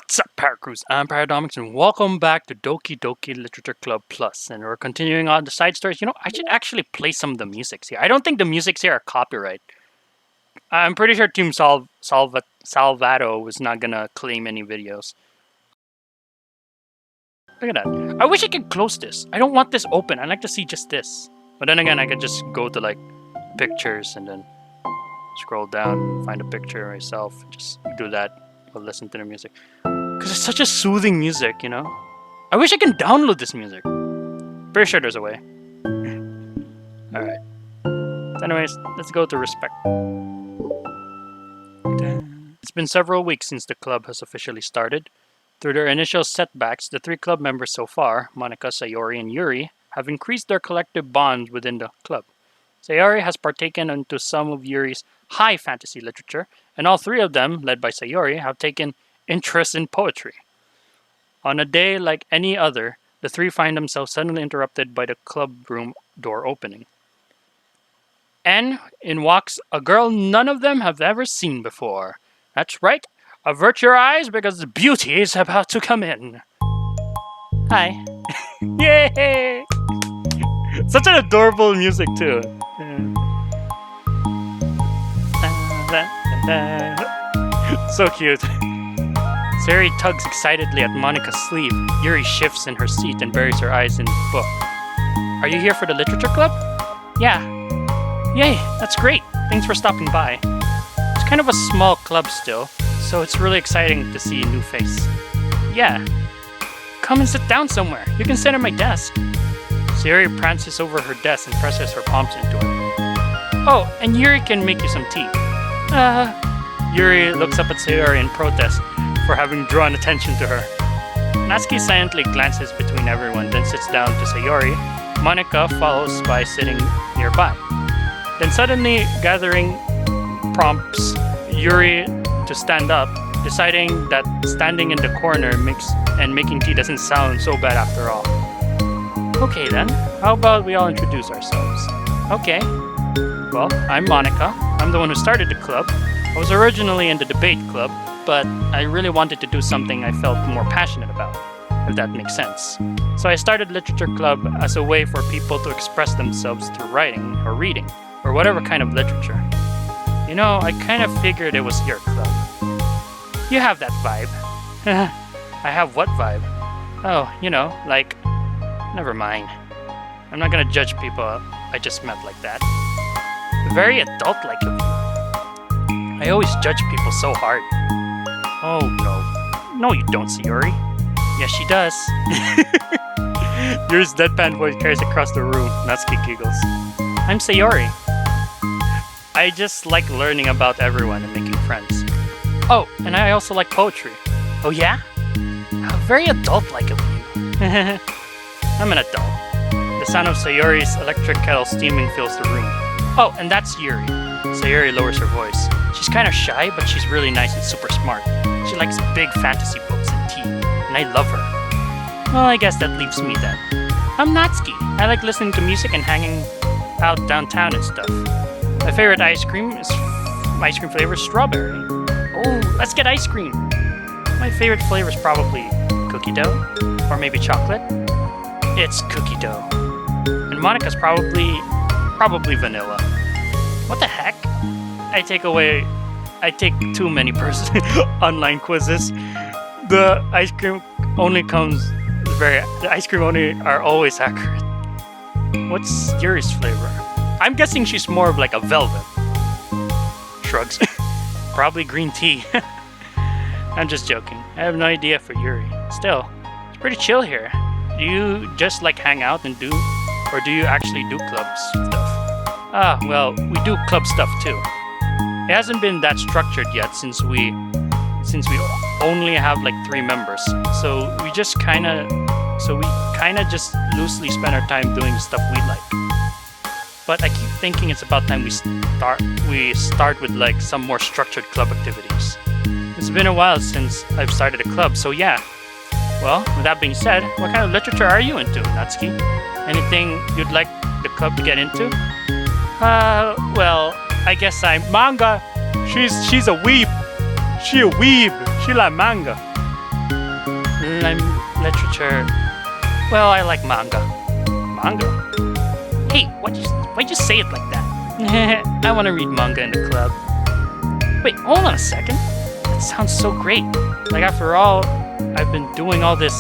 What's up, Paracrews? I'm Paradomics, and welcome back to Doki Doki Literature Club Plus. And we're continuing on the side stories. I should actually play some of the musics here. I don't think the musics here are copyright. I'm pretty sure Team Salvato was not gonna claim any videos. Look at that. I wish I could close this. I don't want this open. I like to see just this. But then again, I could just go to pictures and then scroll down, find a picture myself, and just do that. Or listen to the music. Because it's such a soothing music, I wish I can download this music. Pretty sure there's a way. Alright. Anyways, let's go to respect. It's been several weeks since the club has officially started. Through their initial setbacks, the 3 club members so far, Monika, Sayori, and Yuri, have increased their collective bonds within the club. Sayori has partaken into some of Yuri's high fantasy literature, and all 3 of them, led by Sayori, have taken interest in poetry. On a day like any other, the 3 find themselves suddenly interrupted by the club room door opening. And in walks a girl none of them have ever seen before. That's right, avert your eyes because the beauty is about to come in. Hi. Yay! Such an adorable music too. So cute. Sayori tugs excitedly at Monika's sleeve. Yuri shifts in her seat and buries her eyes in the book. Are you here for the literature club? Yeah. Yay, that's great. Thanks for stopping by. It's kind of a small club still, so it's really exciting to see a new face. Yeah. Come and sit down somewhere. You can sit at my desk. Sayori prances over her desk and presses her palms into it. Oh, and Yuri can make you some tea. Yuri looks up at Sayori in protest for having drawn attention to her. Natsuki silently glances between everyone, then sits down to Sayori. Monika follows by sitting nearby. Then suddenly, gathering prompts Yuri to stand up, deciding that standing in the corner making tea doesn't sound so bad after all. Okay then, how about we all introduce ourselves? Okay. Well, I'm Monika. I'm the one who started the club. I was originally in the debate club, but I really wanted to do something I felt more passionate about, if that makes sense. So I started Literature Club as a way for people to express themselves through writing or reading, or whatever kind of literature. I kind of figured it was your club. You have that vibe. I have what vibe? Oh, never mind. I'm not gonna judge people I just met like that. Very adult-like of you. I always judge people so hard. Oh no. No you don't, Sayori. Yes she does. Yuri's deadpan voice carries across the room. Natsuki giggles. I'm Sayori. I just like learning about everyone and making friends. Oh, and I also like poetry. Oh yeah? How very adult-like of you. I'm an adult. The sound of Sayori's electric kettle steaming fills the room. Oh, and that's Yuri. Sayori lowers her voice. She's kind of shy, but she's really nice and super smart. She likes big fantasy books and tea, and I love her. Well, I guess that leaves me then. I'm Natsuki. I like listening to music and hanging out downtown and stuff. My favorite ice cream flavor is strawberry. Oh, let's get ice cream. My favorite flavor is probably cookie dough, or maybe chocolate. It's cookie dough. And Monika's probably vanilla. What the heck? I take too many online quizzes. The ice cream only are always accurate. What's Yuri's flavor? I'm guessing she's more of like a velvet. Shrugs. Probably green tea. I'm just joking. I have no idea for Yuri. Still, it's pretty chill here. Do you just hang out and or do you actually do clubs stuff? Well, we do club stuff too. It hasn't been that structured yet since we only have 3 members. So we kind of just loosely spend our time doing the stuff we like. But I keep thinking it's about time we start with some more structured club activities. It's been a while since I've started a club, so yeah. Well, with that being said, what kind of literature are you into, Natsuki? Anything you'd like the club to get into? Well, I guess I'm manga. She's a weeb. She a weeb. She like manga. Literature. Well, I like manga. Manga? Hey, why'd you say it like that? I want to read manga in the club. Wait, hold on a second. That sounds so great. Like, after all, I've been doing all this.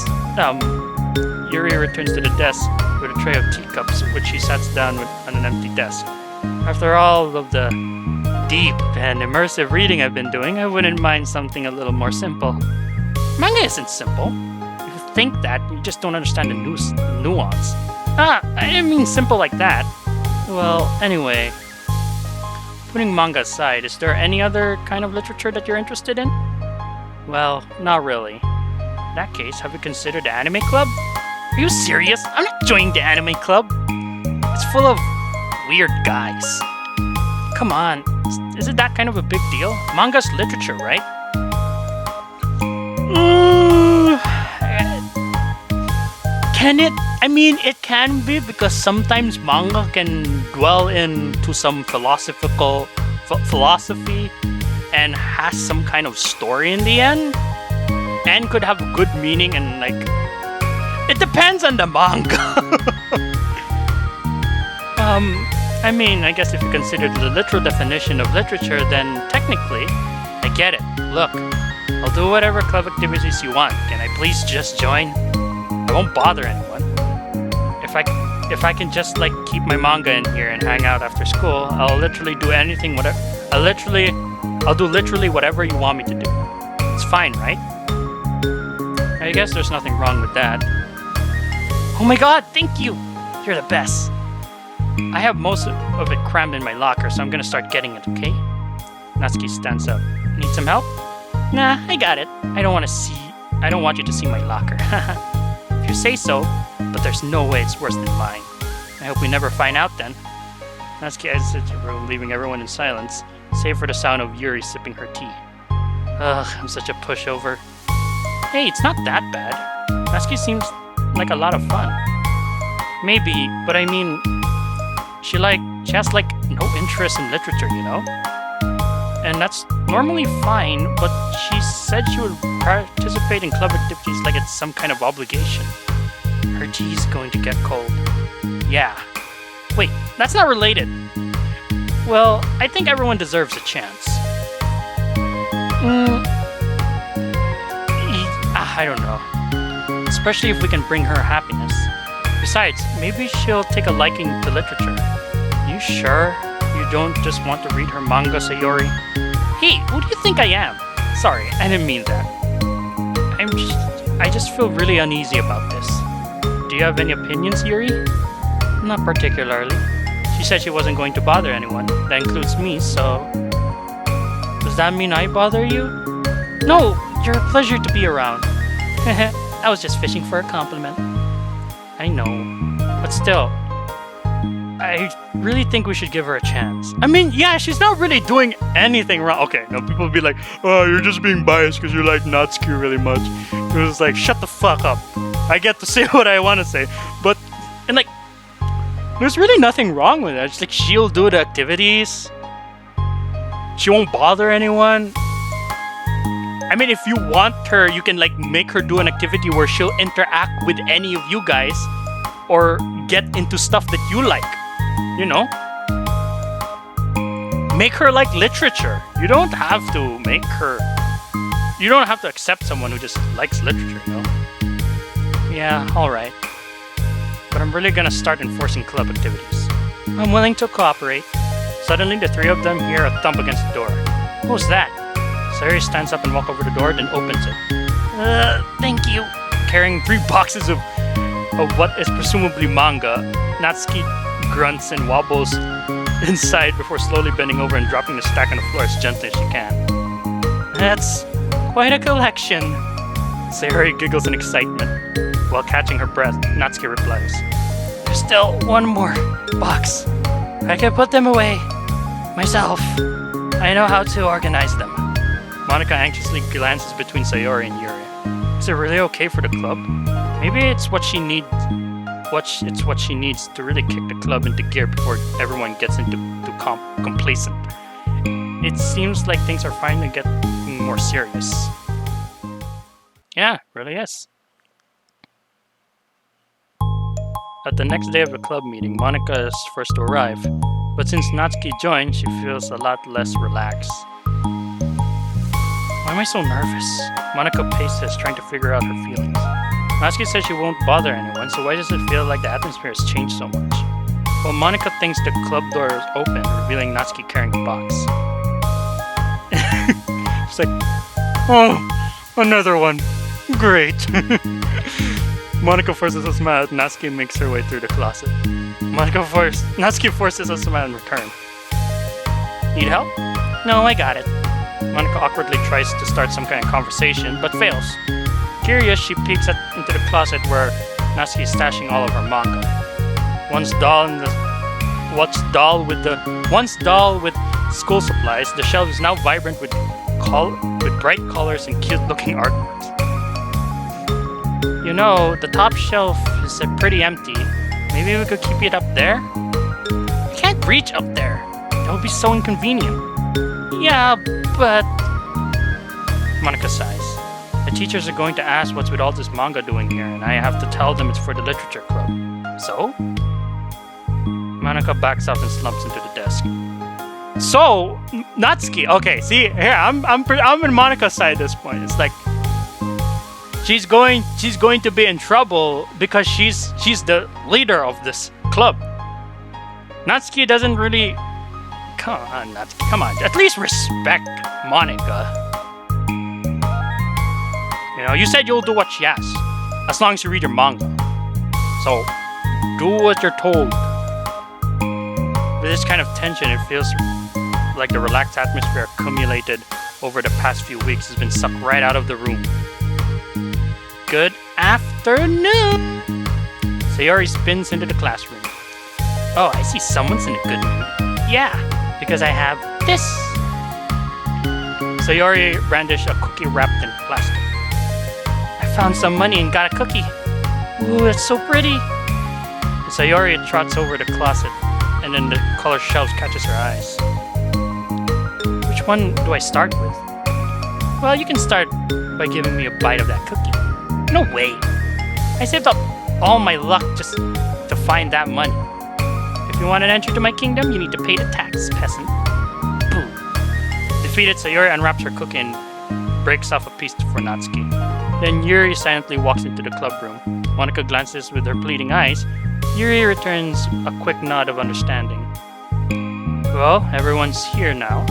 Yuri returns to the desk with a tray of teacups, which she sets down on an empty desk. After all of the deep and immersive reading I've been doing, I wouldn't mind something a little more simple. Manga isn't simple. If you think that, you just don't understand the nuance. I didn't mean simple like that. Well, anyway, putting manga aside, is there any other kind of literature that you're interested in? Well, not really. In that case, have you considered the anime club? Are you serious? I'm not joining the anime club. It's full of weird guys. Come on, is it that kind of a big deal? Manga's literature, right? Can it? I mean, it can be, because sometimes manga can dwell into some philosophy and has some kind of story in the end, and could have good meaning, and like, it depends on the manga. I mean, I guess if you consider the literal definition of literature, then technically, I get it. Look, I'll do whatever club activities you want. Can I please just join? I won't bother anyone. If I can just like keep my manga in here and hang out after school, I'll literally do anything, whatever. I'll do literally whatever you want me to do. It's fine, right? I guess there's nothing wrong with that. Oh my god, thank you! You're the best. I have most of it crammed in my locker, so I'm gonna start getting it, okay? Natsuki stands up. Need some help? Nah, I got it. I don't want you to see my locker. If you say so, but there's no way it's worse than mine. I hope we never find out then. Natsuki exits the room, leaving everyone in silence, save for the sound of Yuri sipping her tea. Ugh, I'm such a pushover. Hey, it's not that bad. Natsuki seems like a lot of fun. Maybe, but I mean, she has like no interest in literature, you know? And that's normally fine, but she said she would participate in club activities like it's some kind of obligation. Her tea's going to get cold. Yeah. Wait, that's not related. Well, I think everyone deserves a chance. I don't know. Especially if we can bring her happiness. Besides, maybe she'll take a liking to literature. You sure you don't just want to read her manga, Sayori? Hey, who do you think I am? Sorry, I didn't mean that. I just feel really uneasy about this. Do you have any opinions, Yuri? Not particularly. She said she wasn't going to bother anyone. That includes me, so... Does that mean I bother you? No, you're a pleasure to be around. I was just fishing for a compliment. I know, but still, I really think we should give her a chance. I mean, yeah, she's not really doing anything wrong. Okay, now people will be like, oh, you're just being biased because you like Natsuki really much. It was like, shut the fuck up. I get to say what I want to say. But, and like, there's really nothing wrong with it. It's like, she'll do the activities. She won't bother anyone. I mean, if you want her, you can like make her do an activity where she'll interact with any of you guys or get into stuff that you like, you know? Make her like literature. You don't have to make her... You don't have to accept someone who just likes literature, you know? Yeah, alright. But I'm really gonna start enforcing club activities. I'm willing to cooperate. Suddenly, the three of them hear a thump against the door. Who's that? Sayori stands up and walks over the door, then opens it. Thank you. Carrying 3 boxes of what is presumably manga, Natsuki grunts and wobbles inside before slowly bending over and dropping the stack on the floor as gently as she can. That's quite a collection. Sayori giggles in excitement. While catching her breath, Natsuki replies, There's still one more box. I can put them away myself. I know how to organize them. Monika anxiously glances between Sayori and Yuri. Is it really okay for the club? Maybe it's what she needs. It's what she needs to really kick the club into gear before everyone gets into complacent. It seems like things are finally getting more serious. Yeah, really is. At the next day of the club meeting, Monica is first to arrive. But since Natsuki joined, she feels a lot less relaxed. Why am I so nervous? Monica paces, trying to figure out her feelings. Natsuki says she won't bother anyone, so why does it feel like the atmosphere has changed so much? Well, Monica thinks the club door is open, revealing Natsuki carrying a box. It's like, oh, another one. Great. Monica forces a smile as Natsuki makes her way through the closet. Natsuki forces a smile in return. Need help? No, I got it. Monica awkwardly tries to start some kind of conversation, but fails. Curious, she peeks into the closet where Natsuki is stashing all of her manga. Once doll with school supplies, the shelf is now vibrant with bright colors and cute-looking artworks. You know, the top shelf is pretty empty. Maybe we could keep it up there? I can't reach up there. That would be so inconvenient. Yeah, but... Monica sighs. The teachers are going to ask what's with all this manga doing here, and I have to tell them it's for the literature club. So? Monica backs off and slumps into the desk. So, Natsuki. Okay, see, here I'm in Monica's side at this point. It's like she's going to be in trouble because she's the leader of this club. Natsuki doesn't really. Come on, Natsuki. Come on. At least respect Monica. You know, you said you'll do what she asks, as long as you read your manga. So, do what you're told. With this kind of tension, it feels like the relaxed atmosphere accumulated over the past few weeks has been sucked right out of the room. Good afternoon! Sayori spins into the classroom. Oh, I see someone's in a good mood. Yeah, because I have this. Sayori brandished a cookie wrapped in plastic. I found some money and got a cookie. Ooh, it's so pretty. Sayori trots over the closet, and then the color shelves catches her eyes. Which one do I start with? Well, you can start by giving me a bite of that cookie. No way! I saved up all my luck just to find that money. If you want an entry to my kingdom, you need to pay the tax, peasant. Boom. Defeated, Sayori unwraps her cookie and breaks off a piece for Natsuki. Then Yuri silently walks into the club room. Monica glances with her pleading eyes. Yuri returns a quick nod of understanding. Well, everyone's here now.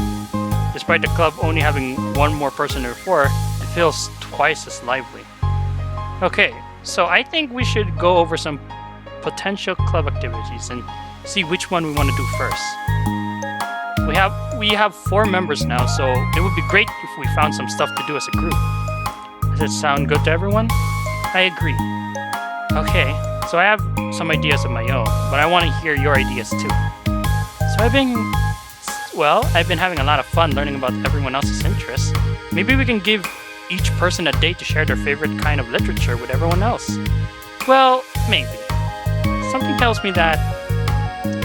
Despite the club only having one more person than before, it feels twice as lively. Okay, so I think we should go over some potential club activities and see which one we want to do first. We have 4 members now, so it would be great if we found some stuff to do as a group. Does it sound good to everyone? I agree. Okay, so I have some ideas of my own, but I want to hear your ideas too. So I've been having a lot of fun learning about everyone else's interests. Maybe we can give each person a day to share their favorite kind of literature with everyone else. Well, maybe. Something tells me that...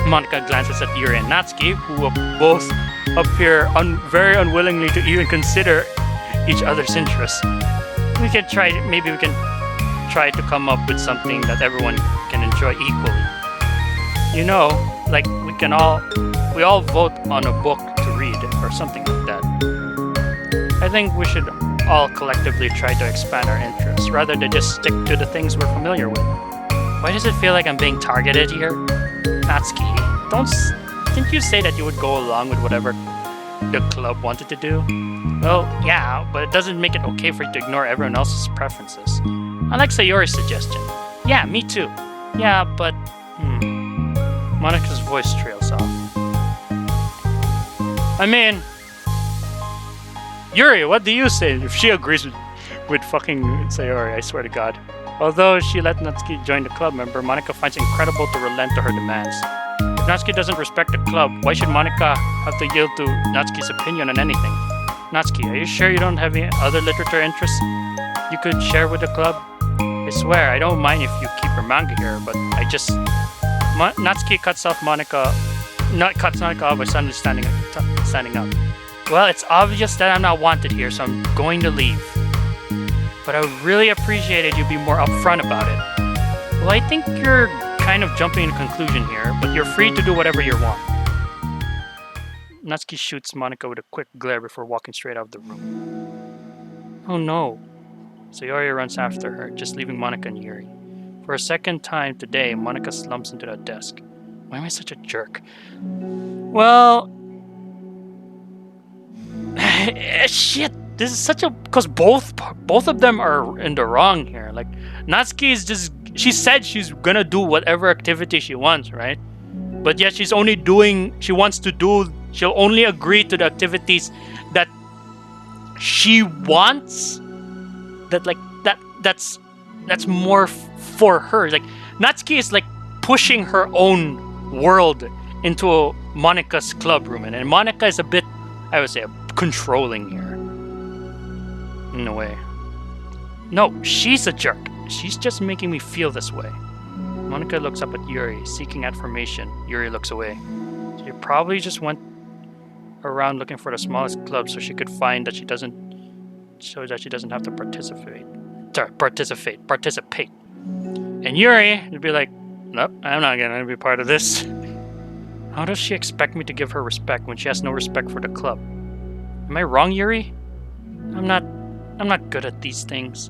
Monica glances at Yuri and Natsuki, who both appear very unwillingly to even consider each other's interests. Maybe we can try to come up with something that everyone can enjoy equally. You know, like we all vote on a book to read or something like that. I think we should all collectively try to expand our interests rather than just stick to the things we're familiar with. Why does it feel like I'm being targeted here? Natsuki, didn't you say that you would go along with whatever the club wanted to do? Well, yeah, but it doesn't make it okay for you to ignore everyone else's preferences. I like Sayori's suggestion. Yeah, me too. Yeah, but... Monica's voice trails off. I mean... Yuri, what do you say if she agrees with fucking Sayori, I swear to God. Although she let Natsuki join the club member, Monica finds it incredible to relent to her demands. If Natsuki doesn't respect the club, why should Monica have to yield to Natsuki's opinion on anything? Natsuki, are you sure you don't have any other literature interests you could share with the club? I swear, I don't mind if you keep your manga here, but I just... Natsuki cuts Monica off by suddenly standing up. Well, it's obvious that I'm not wanted here, so I'm going to leave. But I would really appreciate it if you'd be more upfront about it. Well, I think you're kind of jumping to conclusion here, but you're free to do whatever you want. Natsuki shoots Monica with a quick glare before walking straight out of the room. Oh no. Sayori runs after her, just leaving Monica and Yuri. For a second time today, Monica slumps into the desk. Why am I such a jerk? Well... shit! This is such a... Because both of them are in the wrong here. Like, Natsuki is just... She said she's gonna do whatever activity she wants, right? But yet she's only doing... She wants to do... She'll only agree to the activities that she wants. That, like, that's more for her. Like, Natsuki is, like, pushing her own world into Monica's club room. And Monica is a bit, I would say, controlling here. In a way. No, she's a jerk. She's just making me feel this way. Monica looks up at Yuri, seeking affirmation. Yuri looks away. She probably just went around looking for the smallest club so she could find that she doesn't have to participate. And Yuri would be like, nope, I'm not gonna be part of this. How does she expect me to give her respect when she has no respect for the club? Am I wrong, Yuri? I'm not good at these things.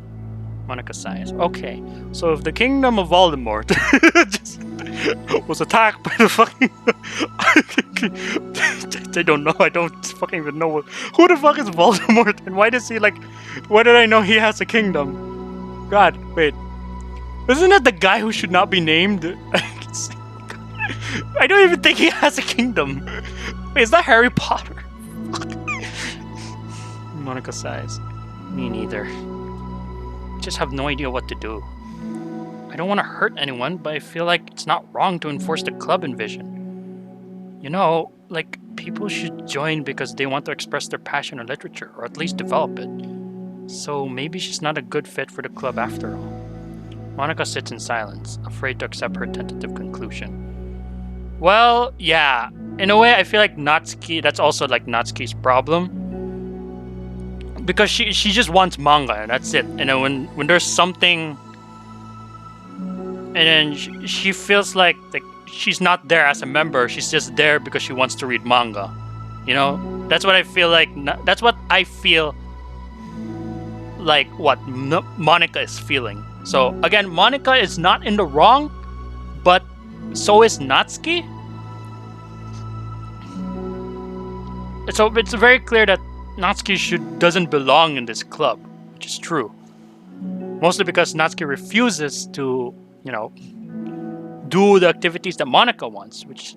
Monica sighs. Okay, so if the kingdom of Voldemort just was attacked by the fucking... I don't know, I don't fucking even know who the fuck is Voldemort and why does he like... Why did I know he has a kingdom? God, wait. Isn't that the guy who should not be named? I don't even think he has a kingdom. Wait, is that Harry Potter? Monica sighs. Me neither. I just have no idea what to do. I don't want to hurt anyone, but I feel like it's not wrong to enforce the club envision. You know, like, people should join because they want to express their passion in literature, or at least develop it. So maybe she's not a good fit for the club after all. Monica sits in silence, afraid to accept her tentative conclusion. Well, yeah. In a way, I feel like Natsuki, that's also like Natsuki's problem. Because she just wants manga, and that's it. And then when there's something... And then she feels like she's not there as a member, she's just there because she wants to read manga. You know? That's what I feel like... That's what I feel like what Monica is feeling. So, again, Monica is not in the wrong, but so is Natsuki. So it's very clear that Natsuki doesn't belong in this club, which is true. Mostly because Natsuki refuses to, you know, do the activities that Monica wants, which,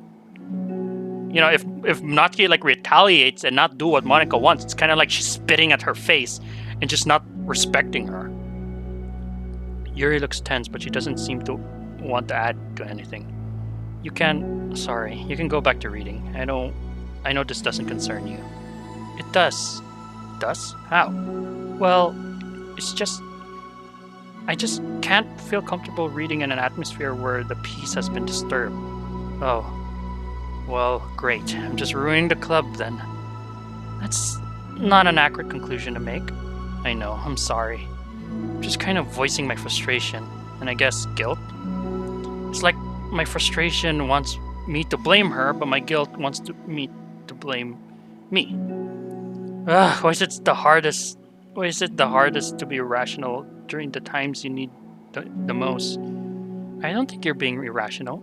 you know, if Natsuki like retaliates and not do what Monica wants, it's kind of like she's spitting at her face and just not respecting her. Yuri looks tense, but she doesn't seem to want to add to anything. You can go back to reading. I know this doesn't concern you. It does. Does? How? Well, it's just... I just can't feel comfortable reading in an atmosphere where the peace has been disturbed. Oh. Well, great. I'm just ruining the club then. That's not an accurate conclusion to make. I know, I'm sorry. I'm just kind of voicing my frustration, and I guess guilt. It's like my frustration wants me to blame her, but my guilt wants me to blame me. Why is it the hardest to be rational during the times you need the most? I don't think you're being irrational.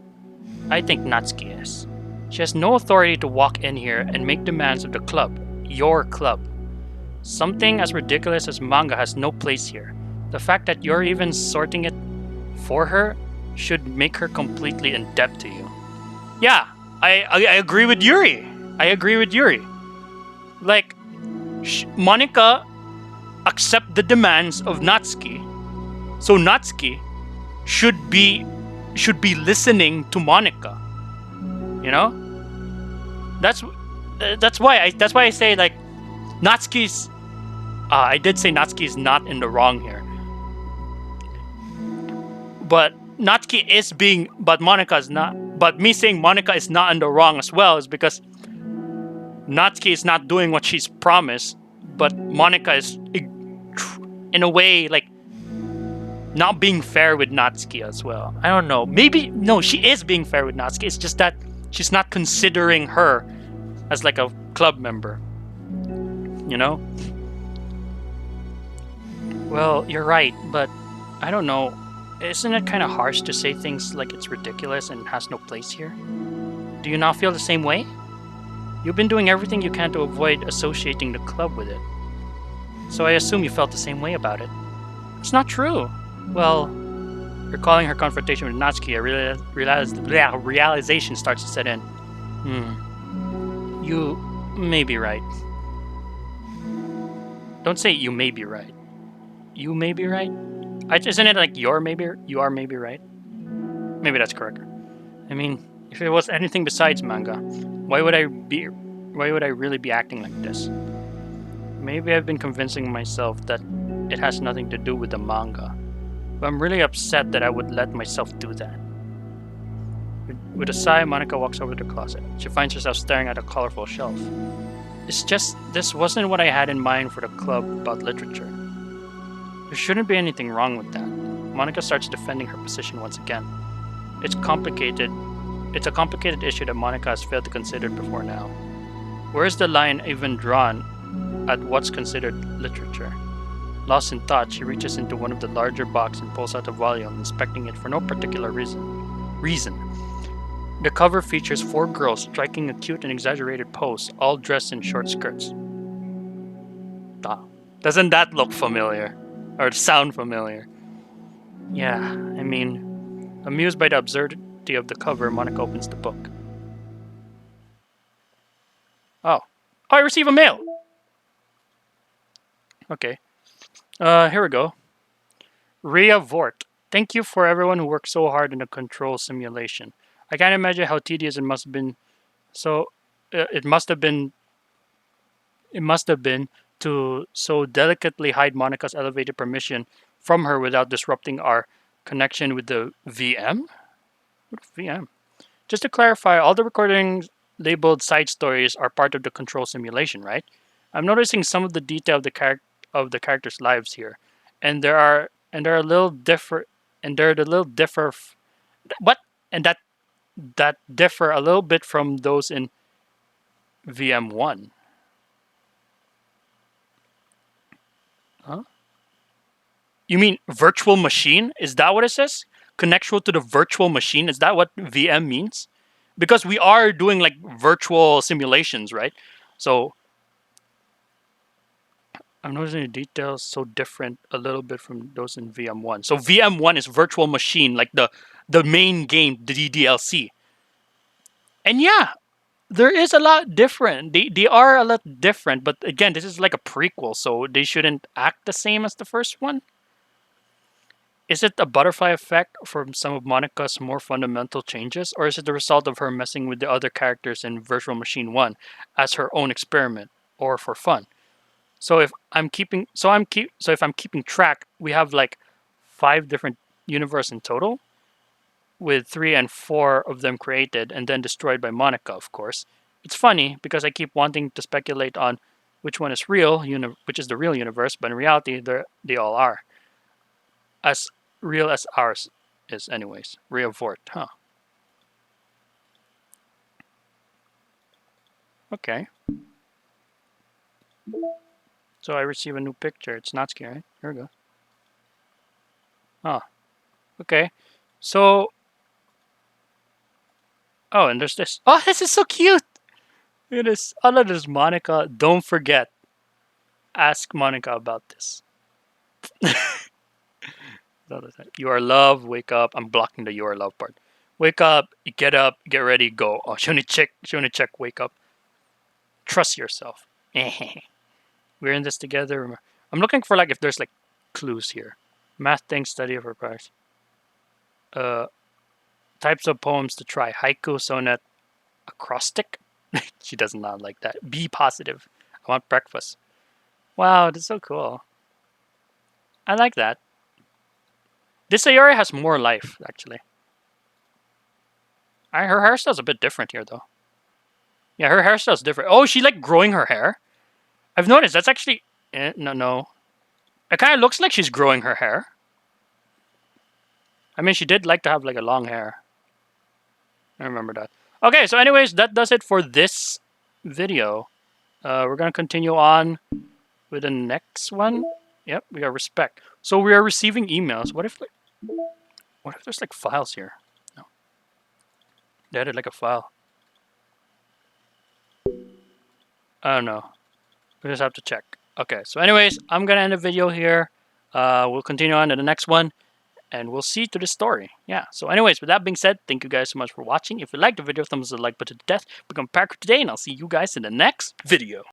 I think Natsuki is. She has no authority to walk in here and make demands of the club, your club. Something as ridiculous as manga has no place here. The fact that you're even sorting it for her should make her completely in debt to you. Yeah, I agree with Yuri. Like, Monica accept the demands of Natsuki, so Natsuki should be listening to Monica. You know, that's why I say like Natsuki's. I did say Natsuki is not in the wrong here, but Natsuki is being, but Monica is not. But me saying Monica is not in the wrong as well is because Natsuki is not doing what she's promised, but Monica is, in a way, like, not being fair with Natsuki as well. I don't know. Maybe no, she is being fair with Natsuki. It's just that she's not considering her as like a club member. You know? Well, you're right, but I don't know. Isn't it kind of harsh to say things like it's ridiculous and has no place here? Do you not feel the same way? You've been doing everything you can to avoid associating the club with it. So I assume you felt the same way about it. It's not true. Well, recalling her confrontation with Natsuki, a realization starts to set in. You may be right. Don't say you may be right. You may be right? Isn't it like you are maybe right? Maybe that's correct. I mean, if it was anything besides manga, why would I really be acting like this? Maybe I've been convincing myself that it has nothing to do with the manga. But I'm really upset that I would let myself do that. With a sigh, Monica walks over to the closet. She finds herself staring at a colorful shelf. It's just, this wasn't what I had in mind for the club about literature. There shouldn't be anything wrong with that. Monica starts defending her position once again. It's complicated. It's a complicated issue that Monica has failed to consider before now. Where is the line even drawn at what's considered literature? Lost in thought, she reaches into one of the larger boxes and pulls out a volume, inspecting it for no particular reason. The cover features 4 girls striking a cute and exaggerated pose, all dressed in short skirts. Doesn't that look familiar? Or sound familiar? Yeah, I mean, amused by the absurdity of the cover, Monica opens the book. Oh, I receive a mail! Okay. Here we go. Rhea Vort. Thank you for everyone who worked so hard in the control simulation. I can't imagine how tedious it must have been. It must have been to so delicately hide Monica's elevated permission from her without disrupting our connection with the VM? What VM? Just to clarify, all the recordings labeled side stories are part of the control simulation, right? I'm noticing some of the detail of the characters' lives here, and they're a little differ, and they're a little differ. What? And that differ a little bit from those in VM1. Huh? You mean virtual machine? Is that what it says? Connectual to the virtual machine? Is that what VM means? Because we are doing like virtual simulations, right? So I'm noticing the details so different a little bit from those in VM1. So VM1 is virtual machine, like the main game, the DLC. And yeah, there is a lot different. They are a lot different, but again, this is like a prequel, so they shouldn't act the same as the first one. Is it a butterfly effect from some of Monica's more fundamental changes, or is it the result of her messing with the other characters in Virtual Machine 1 as her own experiment or for fun? So if I'm keeping track, we have like 5 different universes in total, with 3 and 4 of them created and then destroyed by Monica, of course. It's funny because I keep wanting to speculate on which one is real, which is the real universe, but in reality, they all are. As real as ours is anyways. Rhea Vort, huh? Okay. So I receive a new picture. It's not scary. Here we go. Oh. Okay. So... Oh, and there's this. Oh, this is so cute! It is. Oh, no, there's Monica. Don't forget. Ask Monica about this. You are loved. Wake up. I'm blocking the you are loved part. Wake up. Get up. Get ready. Go. Oh, she only check. Wake up. Trust yourself. We're in this together. I'm looking for like if there's like clues here. Math things. Study of her parts. Types of poems to try. Haiku, sonnet, acrostic. She does not like that. Be positive. I want breakfast. Wow, that's so cool. I like that. This Sayori has more life, actually. Her hairstyle's a bit different here, though. Yeah, her hairstyle's different. Oh, she like growing her hair? I've noticed. That's actually... no. It kind of looks like she's growing her hair. I mean, she did like to have like a long hair. I remember that. Okay, so anyways, that does it for this video. We're gonna continue on with the next one. Yep, we got respect. So we are receiving emails. What if there's like files here? No, they added like a file. I don't know. We just have to check. Okay, so anyways, I'm gonna end the video here. We'll continue on to the next one, and we'll see to the story. Yeah, so anyways, with that being said, thank you guys so much for watching. If you liked the video, thumbs the like button to death. Become Packer today, and I'll see you guys in the next video.